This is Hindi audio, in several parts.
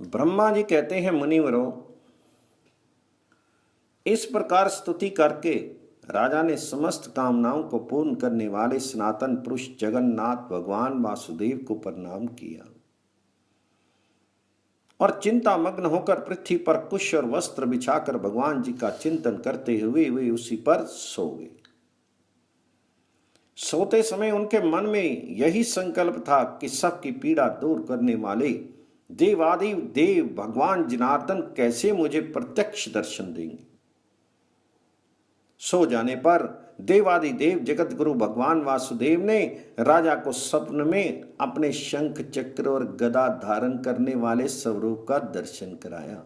ब्रह्मा जी कहते हैं, मुनिवरों, इस प्रकार स्तुति करके राजा ने समस्त कामनाओं को पूर्ण करने वाले सनातन पुरुष जगन्नाथ भगवान वासुदेव को प्रणाम किया और चिंता मग्न होकर पृथ्वी पर कुश और वस्त्र बिछाकर भगवान जी का चिंतन करते हुए वे उसी पर सो गए। सोते समय उनके मन में यही संकल्प था कि सबकी पीड़ा दूर करने वाले देवादि देव भगवान जनार्दन कैसे मुझे प्रत्यक्ष दर्शन देंगे। सो जाने पर देवादि देव जगत गुरु भगवान वासुदेव ने राजा को स्वप्न में अपने शंख चक्र और गदा धारण करने वाले स्वरूप का दर्शन कराया।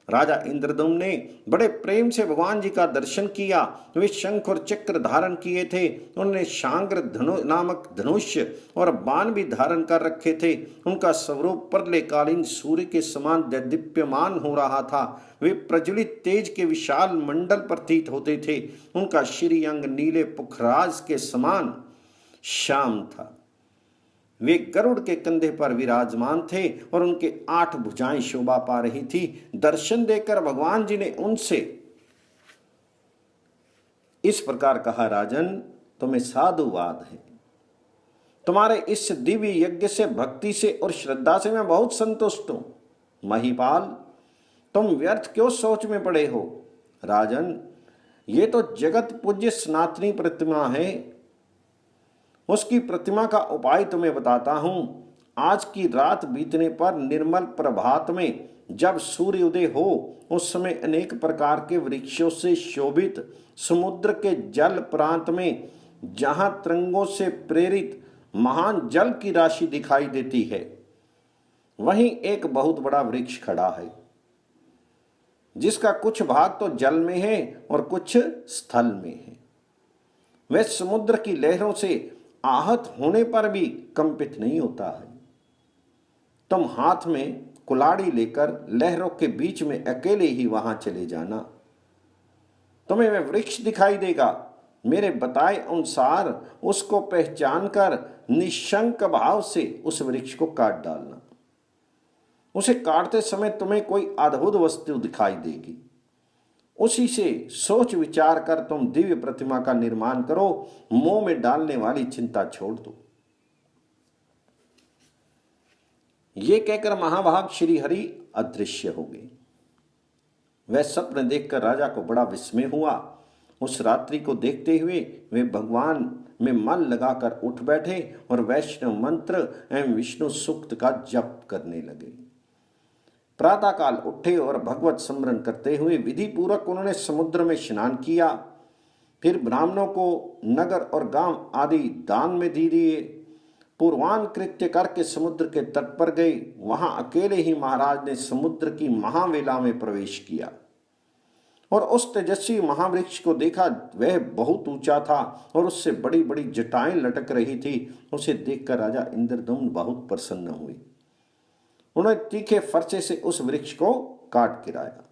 राजा इंद्रदुम्न ने बड़े प्रेम से भगवान जी का दर्शन किया। वे शंख और चक्र धारण किए थे। उन्होंने शांग्र नामक धनुष और बाण भी धारण कर रखे थे। उनका स्वरूप प्रलयकालीन सूर्य के समान दीप्यमान हो रहा था। वे प्रज्वलित तेज के विशाल मंडल प्रतीत होते थे। उनका श्रीअंग नीले पुखराज के समान श्याम था। वे गरुड़ के कंधे पर विराजमान थे और उनके 8 भुजाएं शोभा पा रही थी। दर्शन देकर भगवान जी ने उनसे इस प्रकार कहा, राजन, तुम्हें साधुवाद है। तुम्हारे इस दिव्य यज्ञ से, भक्ति से और श्रद्धा से मैं बहुत संतुष्ट हूं। महिपाल, तुम व्यर्थ क्यों सोच में पड़े हो? राजन, ये तो जगत पूज्य सनातनी प्रतिमा है। उसकी प्रतिमा का उपाय तुम्हें बताता हूं। आज की रात बीतने पर निर्मल प्रभात में जब सूर्य उदय हो, उस समय अनेक प्रकार के वृक्षों से शोभित समुद्र के जल प्रांत में जहां तरंगों से प्रेरित महान जल की राशि दिखाई देती है, वहीं एक बहुत बड़ा वृक्ष खड़ा है, जिसका कुछ भाग तो जल में है और कुछ स्थल में है। वह समुद्र की लहरों से आहत होने पर भी कंपित नहीं होता है। तुम हाथ में कुल्हाड़ी लेकर लहरों के बीच में अकेले ही वहां चले जाना। तुम्हें वह वृक्ष दिखाई देगा। मेरे बताए अनुसार उसको पहचान कर निशंक भाव से उस वृक्ष को काट डालना। उसे काटते समय तुम्हें कोई अद्भुत वस्तु दिखाई देगी। उसी से सोच विचार कर तुम दिव्य प्रतिमा का निर्माण करो। मोह में डालने वाली चिंता छोड़ दो। ये कहकर महाभाग श्री हरि अदृश्य हो गए। वह स्वप्न देखकर राजा को बड़ा विस्मय हुआ। उस रात्रि को देखते हुए वे भगवान में मन लगाकर उठ बैठे और वैष्णव मंत्र एवं विष्णु सूक्त का जप करने लगे। प्रातःकाल उठे और भगवत स्मरण करते हुए विधि पूर्वक उन्होंने समुद्र में स्नान किया। फिर ब्राह्मणों को नगर और गांव आदि दान में दे दिए। पूर्वान कृत्य करके समुद्र के तट पर गए। वहां अकेले ही महाराज ने समुद्र की महावेला में प्रवेश किया और उस तेजस्वी महावृक्ष को देखा। वह बहुत ऊंचा था और उससे बड़ी बड़ी जटाएं लटक रही थी। उसे देखकर राजा इंद्रदुम्न बहुत प्रसन्न हुए। उन्होंने तीखे फरसे से उस वृक्ष को काट गिराया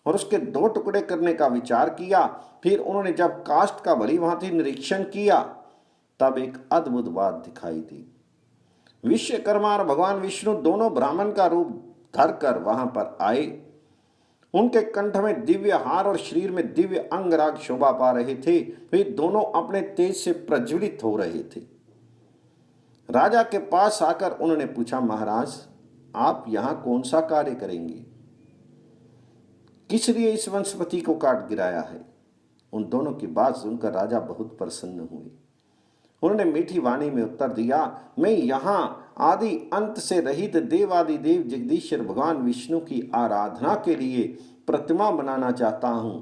और उसके 2 टुकड़े करने का विचार किया। फिर उन्होंने जब काष्ठ का भली भांति निरीक्षण किया, तब एक अद्भुत बात दिखाई दी। विश्वकर्मा और भगवान विष्णु दोनों ब्राह्मण का रूप धरकर वहां पर आए। उनके कंठ में दिव्य हार और शरीर में दिव्य अंगराग शोभा पा रहे थे। वे दोनों अपने तेज से प्रज्वलित हो रहे थे। राजा के पास आकर उन्होंने पूछा, महाराज, आप यहां कौन सा कार्य करेंगे? किस लिए इस वनस्पति को काट गिराया है? उन दोनों की बात सुनकर राजा बहुत प्रसन्न हुए। उन्होंने मीठी वाणी में उत्तर दिया, मैं यहां आदि अंत से रहित देवादि देव जगदीश्वर भगवान विष्णु की आराधना के लिए प्रतिमा बनाना चाहता हूं।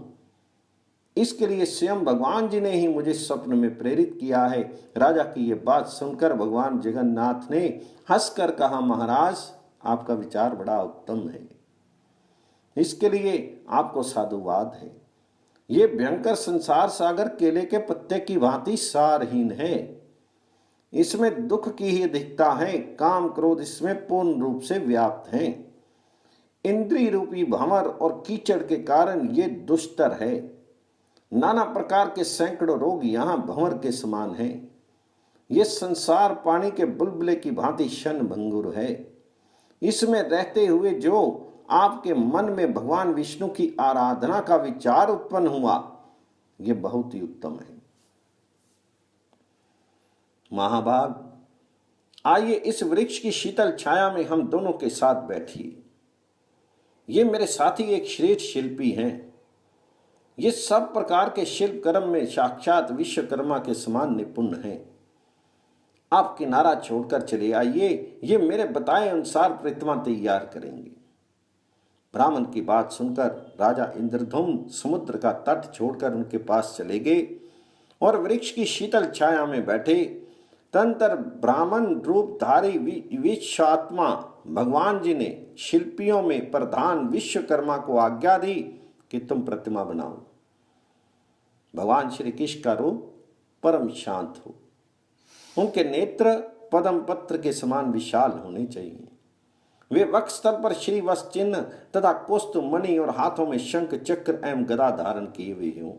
इसके लिए स्वयं भगवान जी ने ही मुझे स्वप्न में प्रेरित किया है। राजा की यह बात सुनकर भगवान जगन्नाथ ने हंसकर कहा, महाराज, आपका विचार बड़ा उत्तम है। इसके लिए आपको साधुवाद है। ये भयंकर संसार सागर केले के पत्ते की भांति सारहीन है। इसमें दुख की ही अधिकता है। काम क्रोध इसमें पूर्ण रूप से व्याप्त हैं। इंद्रिय रूपी भंवर और कीचड़ के कारण ये दुष्टर है। नाना प्रकार के सैकड़ों रोग यहाँ भंवर के समान हैं। ये संसार पानी के बुलबुले की भांति क्षण भंगुर है। इसमें रहते हुए जो आपके मन में भगवान विष्णु की आराधना का विचार उत्पन्न हुआ, यह बहुत ही उत्तम है। महाभाग, आइए इस वृक्ष की शीतल छाया में हम दोनों के साथ बैठिए। ये मेरे साथी एक श्रेष्ठ शिल्पी हैं। ये सब प्रकार के शिल्प कर्म में साक्षात विश्वकर्मा के समान निपुण हैं। आप किनारा छोड़कर चले आइए, ये मेरे बताए अनुसार प्रतिमा तैयार करेंगे। ब्राह्मण की बात सुनकर राजा इंद्रधुम्न समुद्र का तट छोड़कर उनके पास चले गए और वृक्ष की शीतल छाया में बैठे। तदंतर ब्राह्मण रूपधारी विश्वात्मा भगवान जी ने शिल्पियों में प्रधान विश्वकर्मा को आज्ञा दी कि तुम प्रतिमा बनाओ। भगवान श्री कृष्ण का रूप परम शांत हो, उनके नेत्र पद्म पत्र के समान विशाल होने चाहिए। वे वक्षस्थल पर श्रीवत्स चिन्ह तथा कौस्तुभ मणि और हाथों में शंख चक्र एवं गदा धारण किए हुए हों।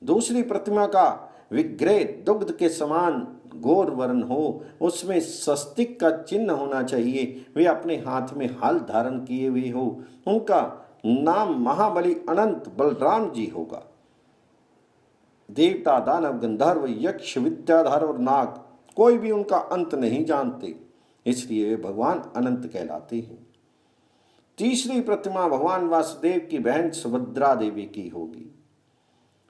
दूसरी प्रतिमा का विग्रह दुग्ध के समान गौर वर्ण हो, उसमें स्वस्तिक का चिन्ह होना चाहिए। वे अपने हाथ में हल धारण किए हुए हो। उनका नाम महाबली अनंत बलराम जी होगा। देवता, दानव, गंधर्व, यक्ष, विद्याधर और नाग कोई भी उनका अंत नहीं जानते, इसलिए वे भगवान अनंत कहलाते हैं। तीसरी प्रतिमा भगवान वासुदेव की बहन सुभद्रा देवी की होगी।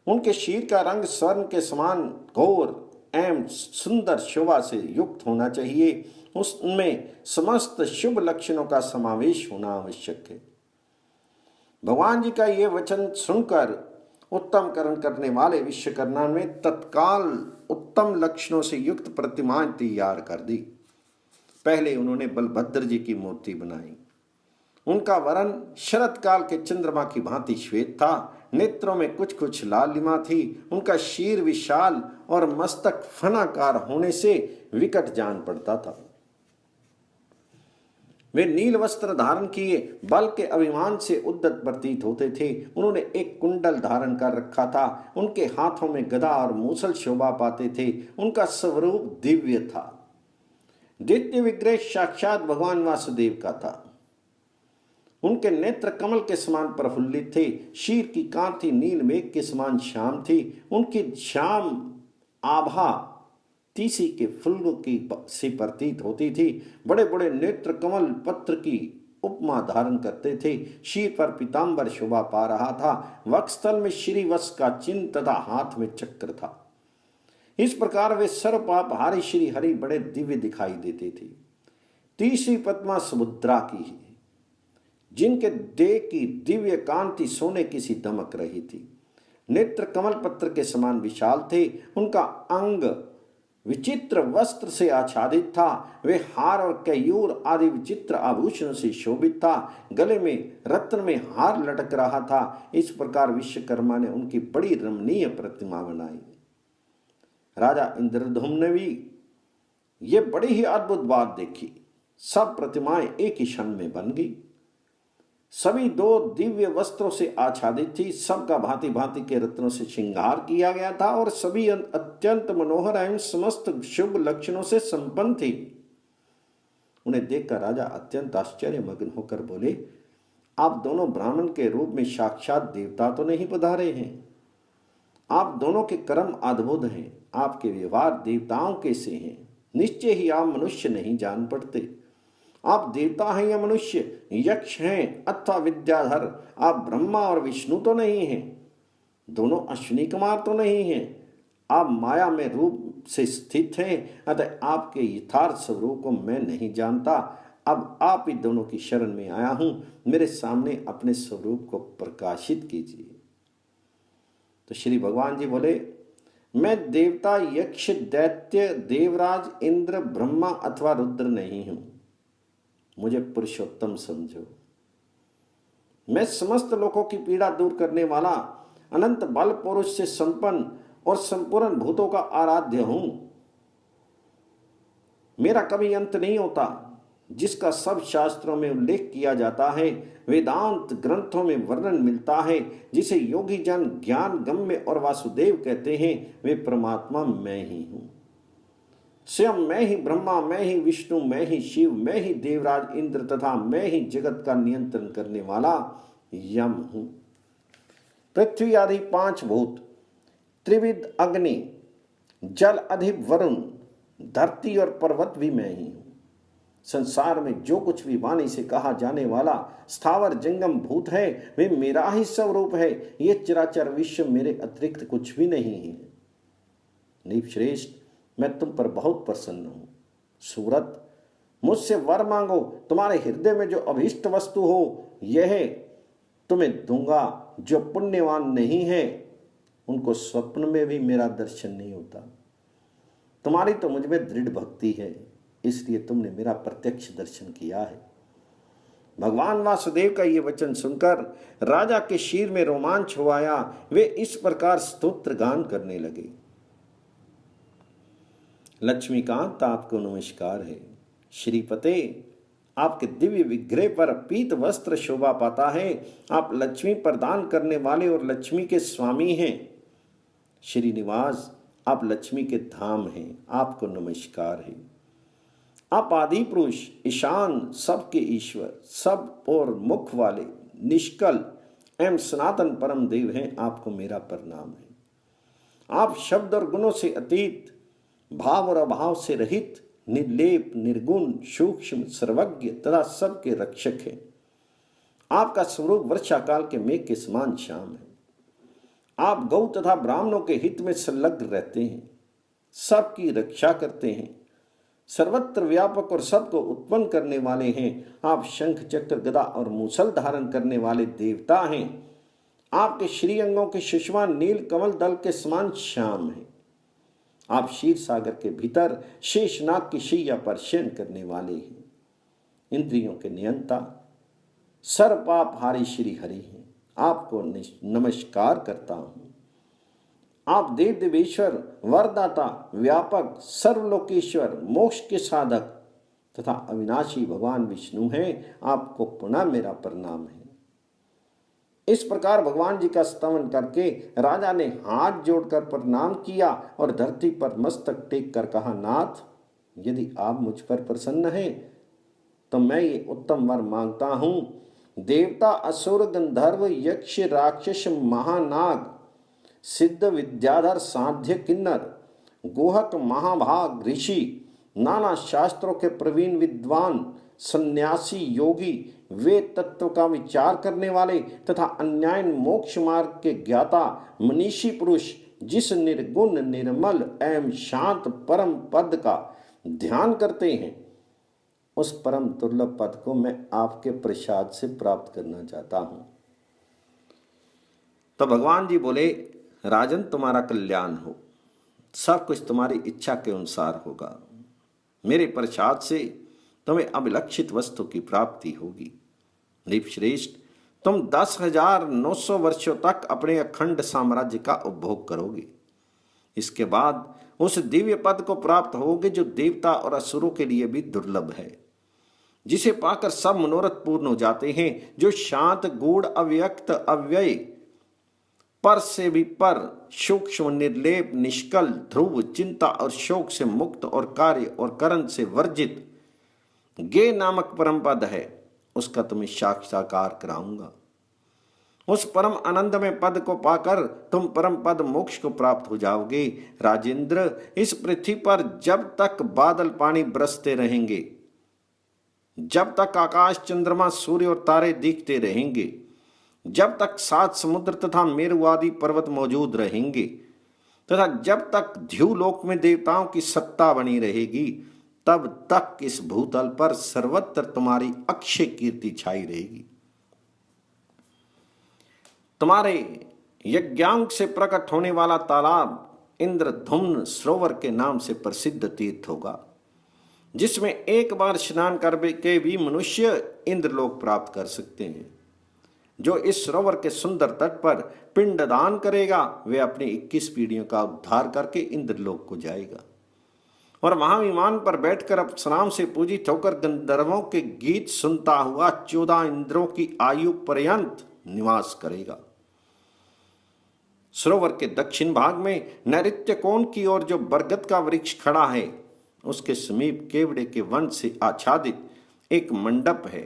उनके शीर का रंग स्वर्ण के समान गौर एवं सुंदर शोभा से युक्त होना चाहिए। उसमें समस्त शुभ लक्षणों का समावेश होना आवश्यक है। भगवान जी का ये वचन सुनकर उत्तम कर्म करने वाले विश्वकर्मा ने तत्काल उत्तम लक्षणों से युक्त प्रतिमाएं तैयार कर दी। पहले उन्होंने बलभद्र जी की मूर्ति बनाई। उनका वर्ण शरत काल के चंद्रमा की भांति श्वेत था। नेत्रों में कुछ कुछ लालिमा थी। उनका शीर विशाल और मस्तक फनाकार होने से विकट जान पड़ता था। वे नील वस्त्र धारण किए बल के अभिमान से उद्दत प्रतीत होते थे। उन्होंने एक कुंडल धारण कर रखा था। उनके हाथों में गदा और मूसल शोभा पाते थे। उनका स्वरूप दिव्य था। द्वितीय विग्रह साक्षात भगवान वासुदेव का था। उनके नेत्र कमल के समान प्रफुल्लित थे। शीर की कांति नील मेघ के समान श्याम थी। उनकी श्याम आभा तीसी के फूलों की से प्रतीत होती थी। बड़े बड़े नेत्र कमल पत्र की उपमा धारण करते थे। शीर पर पीताम्बर शोभा पा रहा था। वक्षस्थल में श्रीवत्स का चिन्ह तथा हाथ में चक्र था। इस प्रकार वे सर्वपापहारी श्री हरि बड़े दिव्य दिखाई देते थे। तीसरी प्रतिमा सुभद्रा की है, जिनके देह की दिव्य कांति सोने की सी दमक रही थी। नेत्र कमल पत्र के समान विशाल थे। उनका अंग विचित्र वस्त्र से आच्छादित था। वे हार और कैयूर आदि विचित्र आभूषणों से शोभित था। गले में रत्न में हार लटक रहा था। इस प्रकार विश्वकर्मा ने उनकी बड़ी रमणीय प्रतिमा बनाई। राजा इंद्रधुम्न ने भी ये बड़ी ही अद्भुत बात देखी। सब प्रतिमाएं एक ही क्षण में बन गई। सभी दो दिव्य वस्त्रों से आच्छादित थी। सबका भांति भांति के रत्नों से श्रृंगार किया गया था और सभी अत्यंत मनोहर एवं समस्त शुभ लक्षणों से संपन्न थी। उन्हें देखकर राजा अत्यंत आश्चर्यमग्न होकर बोले, आप दोनों ब्राह्मण के रूप में साक्षात देवता तो नहीं पधारे हैं। आप दोनों के कर्म अद्भुत हैं। आपके व्यवहार देवताओं के से हैं। निश्चय ही आप मनुष्य नहीं जान पड़ते। आप देवता हैं या मनुष्य, यक्ष हैं अथवा विद्याधर। आप ब्रह्मा और विष्णु तो नहीं हैं। दोनों अश्विनी कुमार तो नहीं हैं। आप माया में रूप से स्थित हैं। अतः आपके यथार्थ स्वरूप को मैं नहीं जानता। अब आप ही दोनों की शरण में आया हूं। मेरे सामने अपने स्वरूप को प्रकाशित कीजिए। तो श्री भगवान जी बोले, मैं देवता, यक्ष, दैत्य, देवराज, इंद्र, ब्रह्मा अथवा रुद्र नहीं हूं। मुझे पुरुषोत्तम समझो। मैं समस्त लोगों की पीड़ा दूर करने वाला अनंत बल पुरुष से संपन्न और संपूर्ण भूतों का आराध्य हूं। मेरा कभी अंत नहीं होता, जिसका सब शास्त्रों में उल्लेख किया जाता है, वेदांत ग्रंथों में वर्णन मिलता है, जिसे योगी जन ज्ञान गम्य और वासुदेव कहते हैं। वे परमात्मा मैं ही हूं। स्वयं मैं ही ब्रह्मा, मैं ही विष्णु, मैं ही शिव, मैं ही देवराज इंद्र तथा मैं ही जगत का नियंत्रण करने वाला यम हूं। पृथ्वी आदि 5 भूत, त्रिविध अग्नि, जल अधिप वरुण, धरती और पर्वत भी मैं ही हूं। संसार में जो कुछ भी वाणी से कहा जाने वाला स्थावर जंगम भूत है वे मेरा ही स्वरूप है। ये चराचर विश्व मेरे अतिरिक्त कुछ भी नहीं है। नीप श्रेष्ठ, मैं तुम पर बहुत प्रसन्न हूं। सूरत, मुझसे वर मांगो, तुम्हारे हृदय में जो अभीष्ट वस्तु हो यह तुम्हें दूंगा। जो पुण्यवान नहीं है उनको स्वप्न में भी मेरा दर्शन नहीं होता। तुम्हारी तो मुझ में दृढ़ भक्ति है, इसलिए तुमने मेरा प्रत्यक्ष दर्शन किया है। भगवान वासुदेव का ये वचन सुनकर राजा के शीर में रोमांच हो आया। वे इस प्रकार स्तोत्र गान करने लगे। लक्ष्मीकांत, आपको नमस्कार है। श्रीपते, आपके दिव्य विग्रह पर पीत वस्त्र शोभा पाता है। आप लक्ष्मी प्रदान करने वाले और लक्ष्मी के स्वामी हैं। श्रीनिवास, आप लक्ष्मी के धाम हैं, आपको नमस्कार है। आप आदि पुरुष, ईशान, सबके ईश्वर, सब और मुख वाले, निष्कल एवं सनातन परम देव हैं, आपको मेरा प्रणाम है। आप शब्द और गुणों से अतीत, भाव और अभाव से रहित, निर्लेप, निर्गुण, सूक्ष्म, सर्वज्ञ तथा सबके रक्षक हैं। आपका स्वरूप वर्षा काल के मेघ के समान श्याम है। आप गौ तथा ब्राह्मणों के हित में संलग्न रहते हैं, सबकी रक्षा करते हैं, सर्वत्र व्यापक और सबको उत्पन्न करने वाले हैं। आप शंख, चक्र, गदा और मूसल धारण करने वाले देवता हैं। आपके श्रीअंगों के सुषमा नील कमल दल के समान श्याम हैं। आप क्षीर सागर के भीतर शेषनाग की शैया पर शयन करने वाले हैं। इंद्रियों के नियंता, सर्वपापहारी श्री हरि हैं, आपको नमस्कार करता हूं। आप देव देवेश्वर, वरदाता, व्यापक, सर्वलोकेश्वर, मोक्ष के साधक तथा अविनाशी भगवान विष्णु हैं, आपको पुनः मेरा प्रणाम है। इस प्रकार भगवान जी का स्तवन करके राजा ने हाथ जोड़कर प्रणाम किया और धरती पर मस्तक टेक कर कहा, नाथ, यदि आप मुझ पर प्रसन्न हैं तो मैं ये उत्तम वर मांगता हूं। देवता, असुर, गंधर्व, यक्ष, राक्षस, महानाग, सिद्ध, विद्याधर, साध्य, किन्नर, गोहक, महाभाग, ऋषि, नाना शास्त्रों के प्रवीण विद्वान, सन्यासी, योगी, वेद तत्व का विचार करने वाले तथा अन्याय मोक्ष मार्ग के ज्ञाता, मनीषी पुरुष जिस निर्गुण, निर्मल एवं शांत परम पद का ध्यान करते हैं, उस परम दुर्लभ पद को मैं आपके प्रसाद से प्राप्त करना चाहता हूं। तो भगवान जी बोले, राजन, तुम्हारा कल्याण हो, सब कुछ तुम्हारी इच्छा के अनुसार होगा। मेरे प्रसाद से तुम्हें अभिलक्षित वस्तु की प्राप्ति होगी। नृपश्रेष्ठ, तुम 10,900 वर्षों तक अपने अखंड साम्राज्य का उपभोग करोगे। इसके बाद उस दिव्य पद को प्राप्त होगे जो देवता और असुरों के लिए भी दुर्लभ है, जिसे पाकर सब मनोरथ पूर्ण हो जाते हैं, जो शांत, गूढ़, अव्यक्त, अव्यय, पर से भी पर, सूक्ष्म, निर्लेप, निष्कल, ध्रुव, चिंता और शोक से मुक्त और कार्य और करण से वर्जित गे नामक परम पद है, उसका तुम्हें साक्षात्कार कराऊंगा। उस परम आनंदमय पद को पाकर तुम परम पद मोक्ष को प्राप्त हो जाओगे। राजेंद्र, इस पृथ्वी पर जब तक बादल पानी बरसते रहेंगे, जब तक आकाश, चंद्रमा, सूर्य और तारे दिखते रहेंगे, जब तक 7 समुद्र तथा मेरु आदि पर्वत मौजूद रहेंगे तथा जब तक ध्युलोक में देवताओं की सत्ता बनी रहेगी, तब तक इस भूतल पर सर्वत्र तुम्हारी अक्षय कीर्ति छाई रहेगी। तुम्हारे यज्ञांग से प्रकट होने वाला तालाब इंद्रधुम्न सरोवर के नाम से प्रसिद्ध तीर्थ होगा, जिसमें एक बार स्नान करके भी मनुष्य इंद्रलोक प्राप्त कर सकते हैं। जो इस सरोवर के सुंदर तट पर पिंडदान करेगा, वे अपनी 21 पीढ़ियों का उद्धार करके इंद्रलोक को जाएगा और वहां विमान पर बैठकर अप्सराओं से पूजित होकर गंधर्वों के गीत सुनता हुआ 14 इंद्रों की आयु पर्यंत निवास करेगा। सरोवर के दक्षिण भाग में नैऋत्य कोण की ओर जो बरगद का वृक्ष खड़ा है, उसके समीप केवड़े के वन से आच्छादित एक मंडप है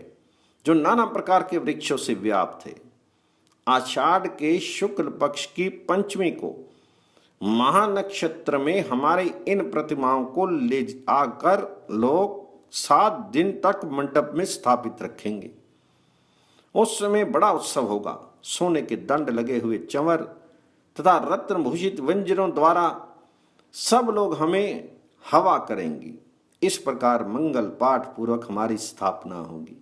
जो नाना प्रकार के वृक्षों से व्याप्त है। आषाढ़ के शुक्ल पक्ष की पंचमी को महानक्षत्र में हमारे इन प्रतिमाओं को ले आकर लोग 7 दिन तक मंडप में स्थापित रखेंगे। उस समय बड़ा उत्सव होगा। सोने के दंड लगे हुए चंवर तथा रत्न भूषित व्यंजनों द्वारा सब लोग हमें हवा करेंगी। इस प्रकार मंगल पाठ पूर्वक हमारी स्थापना होगी।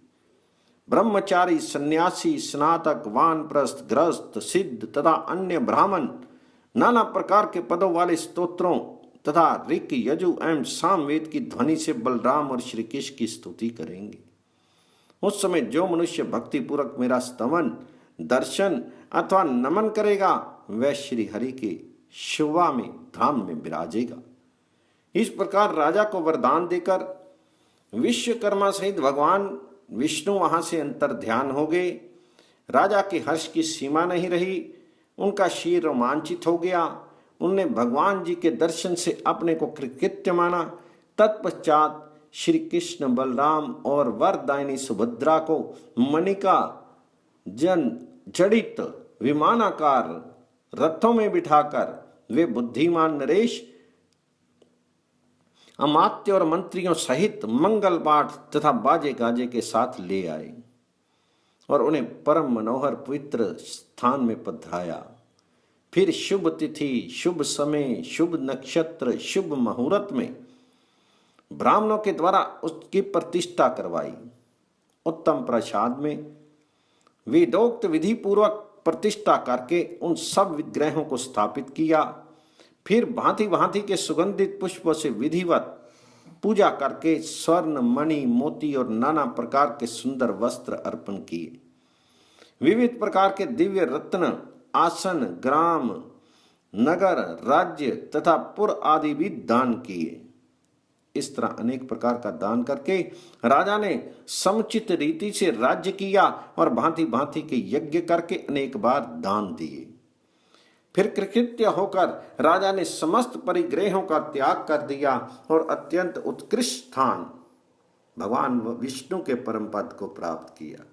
ब्रह्मचारी, सन्यासी, स्नातक, वानप्रस्थ, गृहस्थ, सिद्ध तथा अन्य ब्राह्मण नाना प्रकार के पदों वाले स्तोत्रों तथा ऋक, यजु एवं सामवेद की ध्वनि से बलराम और श्री कृष्ण की स्तुति करेंगे। उस समय जो मनुष्य भक्ति पूर्वक मेरा स्तवन, दर्शन अथवा नमन करेगा वह श्री हरि के शोभा में धाम में विराजेगा। इस प्रकार राजा को वरदान देकर विश्वकर्मा सहित भगवान विष्णु वहां से अंतर ध्यान हो गए। राजा के हर्ष की सीमा नहीं रही। उनका शीर रोमांचित हो गया। उनने भगवान जी के दर्शन से अपने को कृतकृत्य माना। तत्पश्चात श्री कृष्ण, बलराम और वरदायिनी सुभद्रा को मणिका जड़ित विमानाकार रथों में बिठाकर वे बुद्धिमान नरेश अमात्य और मंत्रियों सहित मंगल पाठ तथा बाजे गाजे के साथ ले आए और उन्हें परम मनोहर पवित्र स्थान में पधराया। फिर शुभ तिथि, शुभ समय, शुभ नक्षत्र, शुभ मुहूर्त में ब्राह्मणों के द्वारा उसकी प्रतिष्ठा करवाई। उत्तम प्रसाद में वेदोक्त विधि पूर्वक प्रतिष्ठा करके उन सब विग्रहों को स्थापित किया। फिर भांति भांति के सुगंधित पुष्पों से विधिवत पूजा करके स्वर्ण, मणि, मोती और नाना प्रकार के सुंदर वस्त्र अर्पण किए। विविध प्रकार के दिव्य रत्न, आसन, ग्राम, नगर, राज्य तथा पुर आदि भी दान किए। इस तरह अनेक प्रकार का दान करके राजा ने समुचित रीति से राज्य किया और भांति भांति के यज्ञ करके अनेक बार दान दिए। फिर कृतकृत्य होकर राजा ने समस्त परिग्रहों का त्याग कर दिया और अत्यंत उत्कृष्ट स्थान भगवान विष्णु के परम पद को प्राप्त किया।